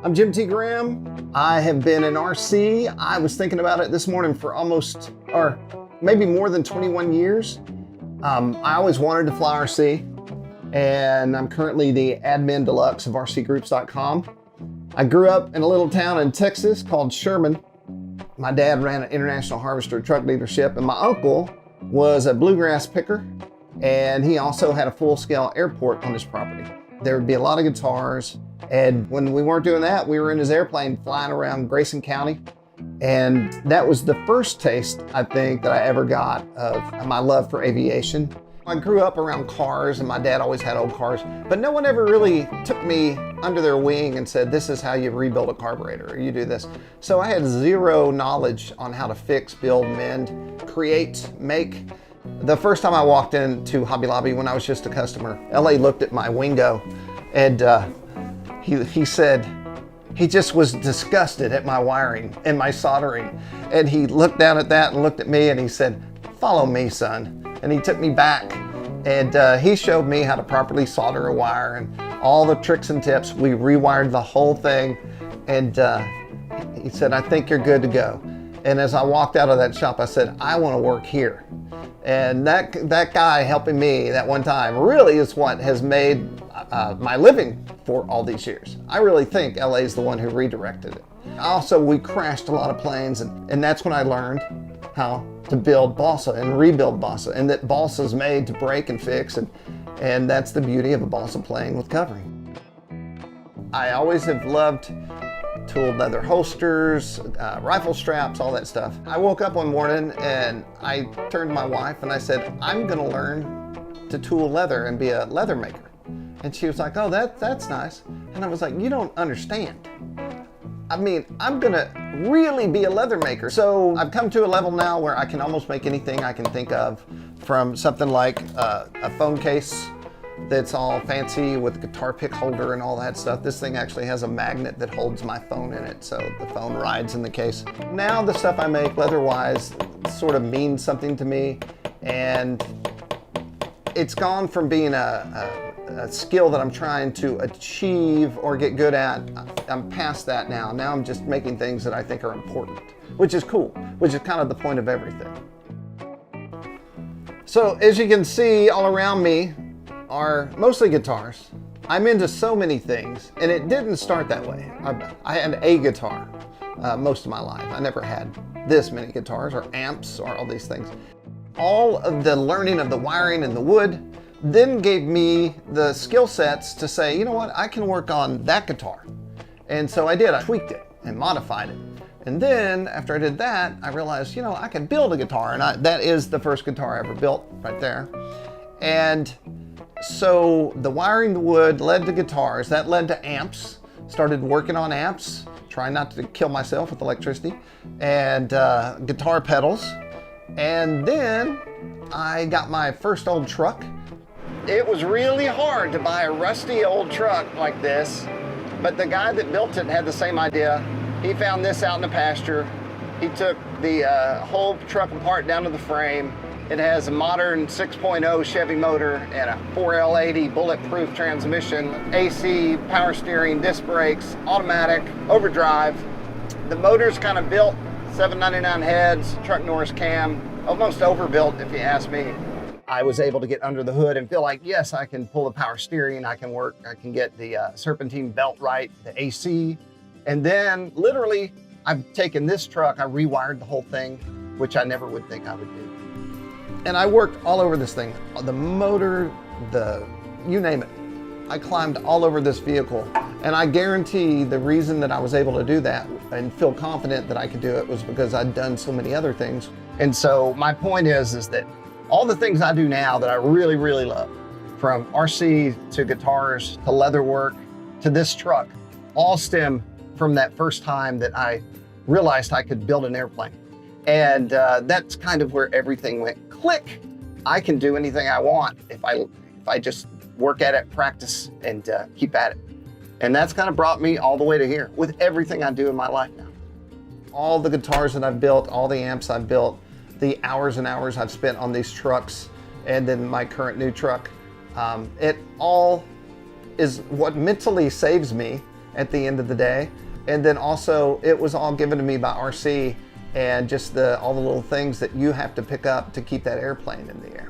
I'm Jim T. Graham. I have been an RC. I was thinking about it this morning for almost, or maybe more than 21 years. I always wanted to fly RC, and I'm currently the admin deluxe of rcgroups.com. I grew up in a little town in Texas called Sherman. My dad ran an International Harvester truck dealership, and my uncle was a bluegrass picker, and he also had a full-scale airport on his property. There would be a lot of guitars, and when we weren't doing that, we were in his airplane flying around Grayson County, and that was the first taste, I think, that I ever got of my love for aviation. I grew up around cars, and my dad always had old cars, but no one ever really took me under their wing and said, this is how you rebuild a carburetor, or you do this. So I had zero knowledge on how to fix, build, mend, create, make. The first time I walked into Hobby Lobby when I was just a customer, LA looked at my Wingo, and he said, he just was disgusted at my wiring and my soldering. And he looked down at that and looked at me and he said, follow me, son. And he took me back, and he showed me how to properly solder a wire and all the tricks and tips. We rewired the whole thing, and he said, I think you're good to go. And as I walked out of that shop, I said, I want to work here. And that guy helping me that one time really is what has made my living for all these years. I really think LA is the one who redirected it. Also, we crashed a lot of planes, and that's when I learned how to build balsa and rebuild balsa, and that balsa is made to break and fix, and that's the beauty of a balsa plane with covering. I always have loved tooled leather holsters, rifle straps, all that stuff. I woke up one morning and I turned to my wife and I said, I'm gonna learn to tool leather and be a leather maker. And she was like, oh, that's nice. And I was like, you don't understand. I mean, I'm gonna really be a leather maker. So I've come to a level now where I can almost make anything I can think of, from something like a phone case that's all fancy with a guitar pick holder and all that stuff. This thing actually has a magnet that holds my phone in it, so the phone rides in the case. Now the stuff I make leather-wise sort of means something to me, and it's gone from being a skill that I'm trying to achieve or get good at. I'm past that now. Now I'm just making things that I think are important, which is cool, which is kind of the point of everything. So as you can see all around me are mostly guitars. I'm into so many things, and it didn't start that way. I had a guitar most of my life. I never had this many guitars or amps or all these things. All of the learning of the wiring and the wood then gave me the skill sets to say, you know what, I can work on that guitar. And so I did. I tweaked it and modified it. And then after I did that, I realized, you know, I can build a guitar, and that is the first guitar I ever built right there. And so the wiring, the wood led to guitars, that led to amps. Started working on amps, trying not to kill myself with electricity, and guitar pedals. And then I got my first old truck. It was really hard to buy a rusty old truck like this, but the guy that built it had the same idea. He found this out in the pasture. He took the whole truck apart down to the frame. It has a modern 6.0 Chevy motor and a 4L80 bulletproof transmission, AC, power steering, disc brakes, automatic, overdrive. The motor's kind of built, 799 heads, truck Norris cam, almost overbuilt if you ask me. I was able to get under the hood and feel like, yes, I can pull the power steering, I can work, I can get the serpentine belt right, the AC. And then literally, I've taken this truck, I rewired the whole thing, which I never would think I would do. And I worked all over this thing, the motor, you name it. I climbed all over this vehicle, and I guarantee the reason that I was able to do that and feel confident that I could do it was because I'd done so many other things. And so my point is that all the things I do now that I really, really love, from RC to guitars to leather work to this truck, all stem from that first time that I realized I could build an airplane. And that's kind of where everything went click. I can do anything I want if I just work at it, practice, and keep at it. And that's kind of brought me all the way to here with everything I do in my life now. All the guitars that I've built, all the amps I've built, the hours and hours I've spent on these trucks, and then my current new truck, It all is what mentally saves me at the end of the day. And then also it was all given to me by RC and just all the little things that you have to pick up to keep that airplane in the air.